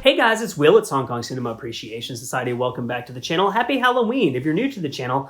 Hey guys, it's Will. It's Hong Kong Cinema Appreciation Society. Welcome back to the channel. Happy Halloween. If you're new to the channel,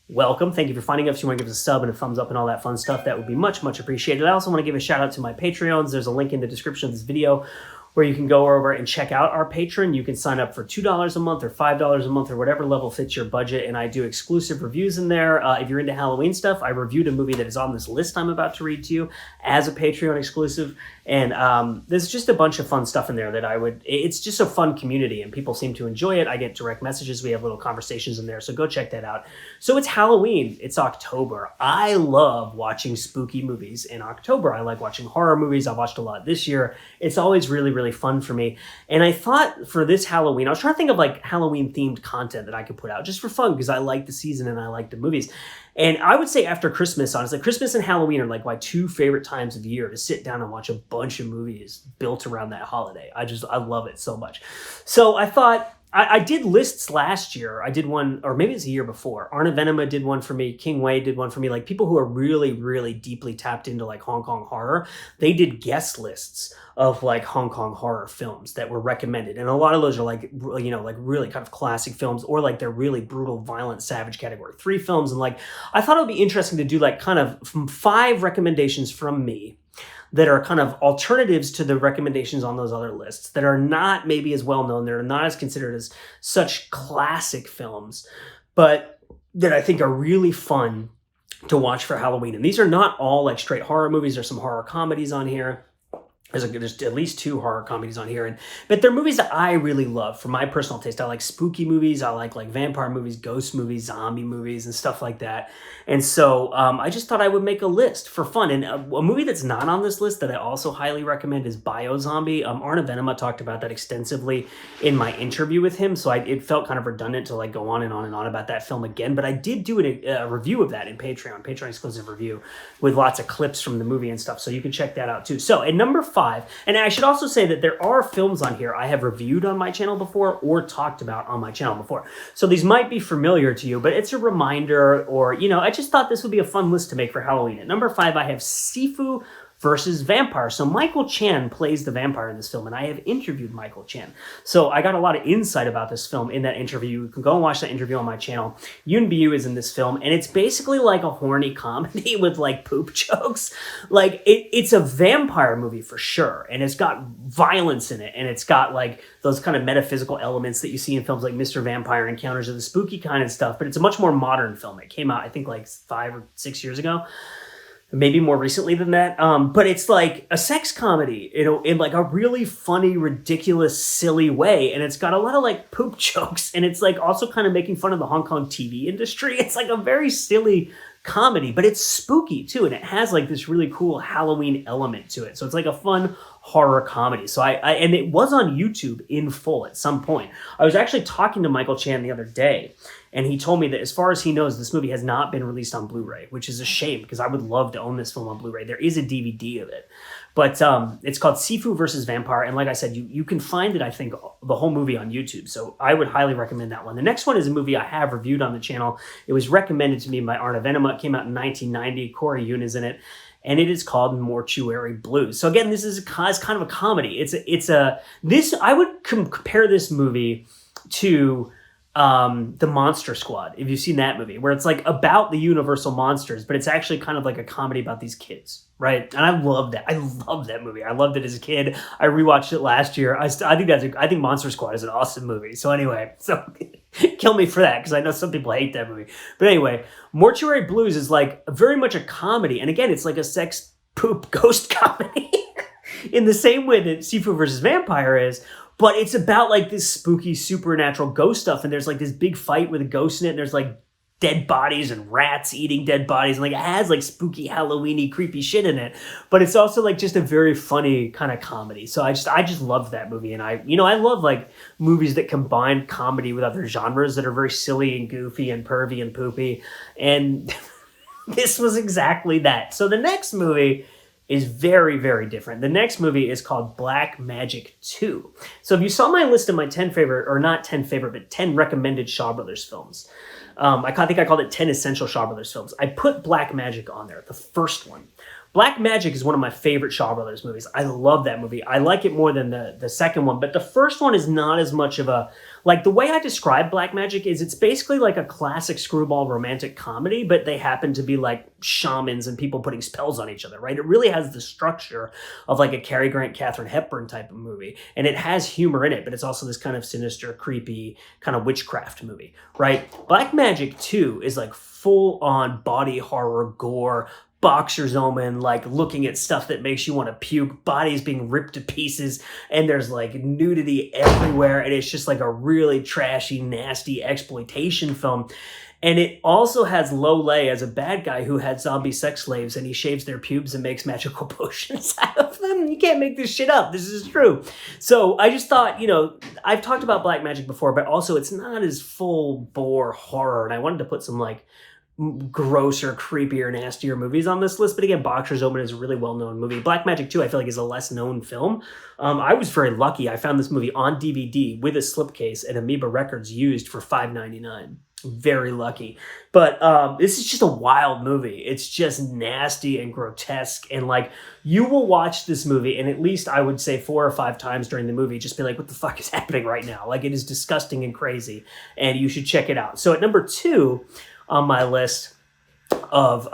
welcome. Thank you for finding us. If you want to give us a sub and a thumbs up and all that fun stuff, that would be much, much appreciated. I also want to give a shout out to my Patreons. There's a link in the description of this video where you can go over and check out our Patreon. You can sign up for $2 a month or $5 a month or whatever level fits your budget, and I do exclusive reviews in there. If you're into Halloween stuff, I reviewed a movie that is on this list I'm about to read to you as a Patreon exclusive, and there's just a bunch of fun stuff in there that it's just a fun community, and people seem to enjoy it. I get direct messages, we have little conversations in there, so go check that out. So it's Halloween, it's October. I love watching spooky movies in October. I like watching horror movies. I've watched a lot this year. It's always really fun for me. And I thought for this Halloween, I was trying to think of like Halloween themed content that I could put out just for fun because I like the season and I like the movies. And I would say after Christmas, honestly, Christmas and Halloween are like my two favorite times of year to sit down and watch a bunch of movies built around that holiday. I love it so much. So I thought, I did lists last year. I did one, or maybe it's a year before. Arna Venema did one for me. King Wei did one for me. Like people who are really deeply tapped into like Hong Kong horror, they did guest lists of like Hong Kong horror films that were recommended. And a lot of those are like, you know, like really kind of classic films, or like they're really brutal, violent, savage category 3 films. And like, I thought it would be interesting to do like kind of 5 recommendations from me that are kind of alternatives to the recommendations on those other lists that are not maybe as well known, they're not as considered as such classic films, but that I think are really fun to watch for Halloween. And these are not all like straight horror movies. There's some horror comedies on here. There's at least 2 horror comedies on here, but they're movies that I really love for my personal taste. I like spooky movies, I like vampire movies, ghost movies, zombie movies, and stuff like that. And so I just thought I would make a list for fun. And a movie that's not on this list that I also highly recommend is Biozombie. Arna Venema talked about that extensively in my interview with him, so it felt kind of redundant to like go on and on about that film again. But I did do a review of that in Patreon exclusive review with lots of clips from the movie and stuff, so you can check that out too. So at number 5. And I should also say that there are films on here I have reviewed on my channel before or talked about on my channel before. So these might be familiar to you, but it's a reminder, or, you know, I just thought this would be a fun list to make for Halloween. At number 5, I have Sifu versus Vampire. So Michael Chan plays the vampire in this film, and I have interviewed Michael Chan. So I got a lot of insight about this film in that interview. You can go and watch that interview on my channel. Yoon Biu is in this film, and it's basically like a horny comedy with like poop jokes. Like it's a vampire movie for sure, and it's got violence in it, and it's got like those kind of metaphysical elements that you see in films like Mr. Vampire, Encounters of the Spooky kind of stuff, but it's a much more modern film. It came out, I think, like 5 or 6 years ago. Maybe more recently than that, but it's like a sex comedy, you know, in like a really funny, ridiculous, silly way, and it's got a lot of like poop jokes, and it's like also kind of making fun of the Hong Kong TV industry. It's like a very silly comedy, but it's spooky too, and it has like this really cool Halloween element to it. So it's like a fun horror comedy. So and it was on YouTube in full at some point. I was actually talking to Michael Chan the other day, and he told me that as far as he knows, this movie has not been released on Blu-ray, which is a shame because I would love to own this film on Blu-ray. There is a DVD of it, but it's called Sifu versus Vampire. And like I said, you can find it, I think, the whole movie on YouTube. So I would highly recommend that one. The next one is a movie I have reviewed on the channel. It was recommended to me by Arna Venema. It came out in 1990. Corey Yoon is in it. And it is called Mortuary Blues. So again, this is kind of a comedy. I would compare this movie to The Monster Squad, if you've seen that movie, where it's like about the Universal monsters, but it's actually kind of like a comedy about these kids, right? And I love that. I love that movie. I loved it as a kid. I rewatched it last year. I think Monster Squad is an awesome movie. So anyway, kill me for that, because I know some people hate that movie. But anyway, Mortuary Blues is like very much a comedy. And again, it's like a sex poop ghost comedy in the same way that Sifu versus Vampire is. But it's about like this spooky supernatural ghost stuff. And there's like this big fight with a ghost in it. And there's like dead bodies and rats eating dead bodies. And like it has like spooky Halloween-y creepy shit in it. But it's also like just a very funny kind of comedy. So I just loved that movie. And I love like movies that combine comedy with other genres that are very silly and goofy and pervy and poopy. And this was exactly that. So the next movie is very different. The next movie is called Black Magic 2. So if you saw my list of my 10 favorite, or not 10 favorite, but 10 recommended Shaw Brothers films, I think I called it 10 essential Shaw Brothers films. I put Black Magic on there, the first one. Black Magic is one of my favorite Shaw Brothers movies. I love that movie. I like it more than the second one, but the first one is not as much of a, like, the way I describe Black Magic is it's basically like a classic screwball romantic comedy, but they happen to be like shamans and people putting spells on each other, right? It really has the structure of like a Cary Grant, Katharine Hepburn type of movie, and it has humor in it, but it's also this kind of sinister, creepy kind of witchcraft movie, right? Black Magic 2 is like full on body horror, gore, boxer's omen, like looking at stuff that makes you want to puke, bodies being ripped to pieces, and there's like nudity everywhere, and it's just like a really trashy, nasty exploitation film. And it also has Lo Lei as a bad guy who had zombie sex slaves, and he shaves their pubes and makes magical potions out of them. You can't make this shit up. This is true. So I just thought, you know, I've talked about Black Magic before, but also it's not as full bore horror, and I wanted to put some like grosser, creepier, nastier movies on this list. But again, Boxer's Omen is a really well-known movie. Black Magic 2, I feel like, is a less-known film. I was very lucky. I found this movie on DVD with a slipcase and Amoeba Records used for $5.99. Very lucky. But this is just a wild movie. It's just nasty and grotesque. And like, you will watch this movie, and at least I would say 4 or 5 times during the movie, just be like, what the fuck is happening right now? Like, it is disgusting and crazy, and you should check it out. So at number 2 on my list of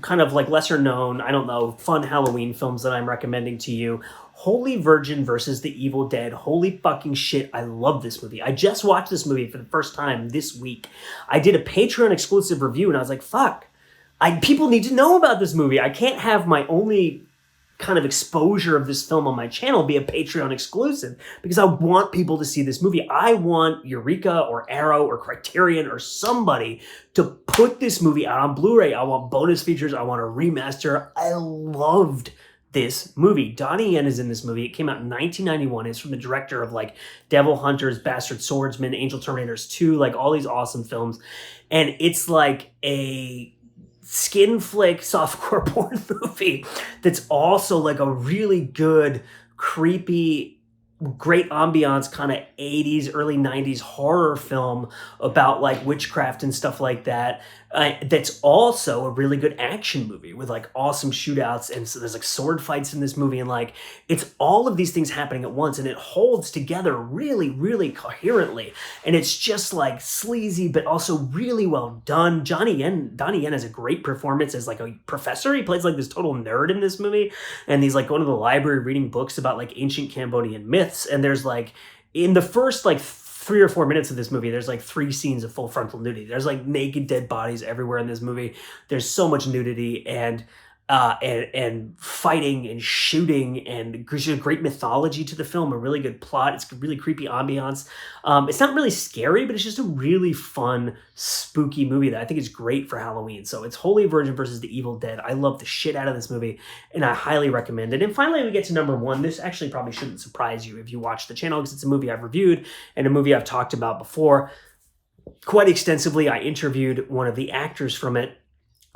kind of like lesser known, I don't know, fun Halloween films that I'm recommending to you, Holy Virgin versus the Evil Dead. Holy fucking shit, I love this movie. I just watched this movie for the first time this week. I did a Patreon exclusive review, and I was like, fuck, people need to know about this movie. I can't have my only kind of exposure of this film on my channel be a Patreon exclusive, because I want people to see this movie. I want Eureka or Arrow or Criterion or somebody to put this movie out on Blu-ray. I want bonus features. I want a remaster. I loved this movie. Donnie Yen is in this movie. It came out in 1991. It's from the director of like Devil Hunters, Bastard Swordsman, Angel Terminators 2, like all these awesome films. And it's like a skin flick softcore porn movie that's also like a really good, creepy, great ambiance kind of 80s, early 90s horror film about like witchcraft and stuff like that. That's also a really good action movie with like awesome shootouts, and so there's like sword fights in this movie, and like it's all of these things happening at once, and it holds together really, really coherently, and it's just like sleazy but also really well done. Donnie Yen has a great performance as like a professor. He plays like this total nerd in this movie, and he's like going to the library reading books about like ancient Cambodian myths, and there's like in the first like 3 or 4 minutes of this movie, there's like 3 scenes of full frontal nudity. There's like naked dead bodies everywhere in this movie. There's so much nudity and fighting and shooting, and there's a great mythology to the film, a really good plot. It's a really creepy ambiance. It's not really scary, but it's just a really fun, spooky movie that I think is great for Halloween. So it's Holy Virgin versus the Evil Dead. I love the shit out of this movie, and I highly recommend it. And finally, we get to number 1. This actually probably shouldn't surprise you if you watch the channel, because it's a movie I've reviewed and a movie I've talked about before quite extensively. I interviewed one of the actors from it.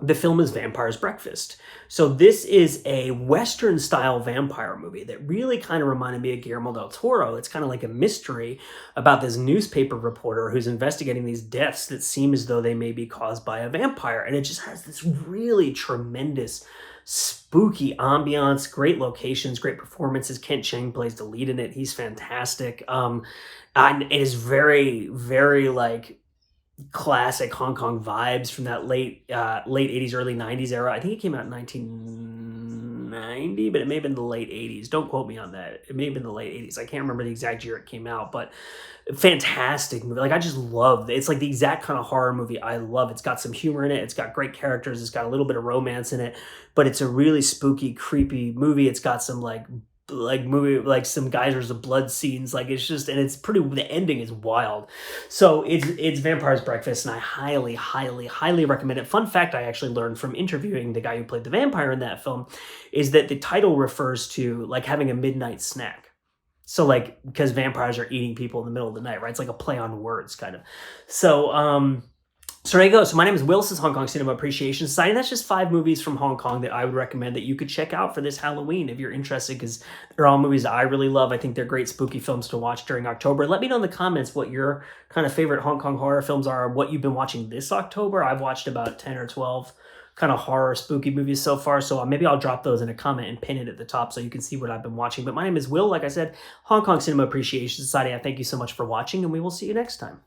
The film is Vampire's Breakfast. So this is a Western-style vampire movie that really kind of reminded me of Guillermo del Toro. It's kind of like a mystery about this newspaper reporter who's investigating these deaths that seem as though they may be caused by a vampire. And it just has this really tremendous, spooky ambiance, great locations, great performances. Kent Cheng plays the lead in it. He's fantastic. And it is very, very like classic Hong Kong vibes from that late 80s, early 90s era. I think it came out in 1990, but it may have been the late 80s. Don't quote me on that. It may have been the late 80s. I can't remember the exact year it came out, but fantastic movie. Like, I just love it. It's like the exact kind of horror movie I love. It's got some humor in it. It's got great characters. It's got a little bit of romance in it, but it's a really spooky, creepy movie. It's got some like movie, like some geysers of blood scenes. Like, it's just, and it's pretty, the ending is wild. So it's Vampire's Breakfast, and I highly, highly, highly recommend it. Fun fact I actually learned from interviewing the guy who played the vampire in that film is that the title refers to like having a midnight snack. So like, because vampires are eating people in the middle of the night, right? It's like a play on words kind of. So there you go. So my name is Will. This is Hong Kong Cinema Appreciation Society. That's just 5 movies from Hong Kong that I would recommend that you could check out for this Halloween if you're interested, because they're all movies that I really love. I think they're great spooky films to watch during October. Let me know in the comments what your kind of favorite Hong Kong horror films are, what you've been watching this October. I've watched about 10 or 12 kind of horror, spooky movies so far. So maybe I'll drop those in a comment and pin it at the top so you can see what I've been watching. But my name is Will. Like I said, Hong Kong Cinema Appreciation Society. I thank you so much for watching, and we will see you next time.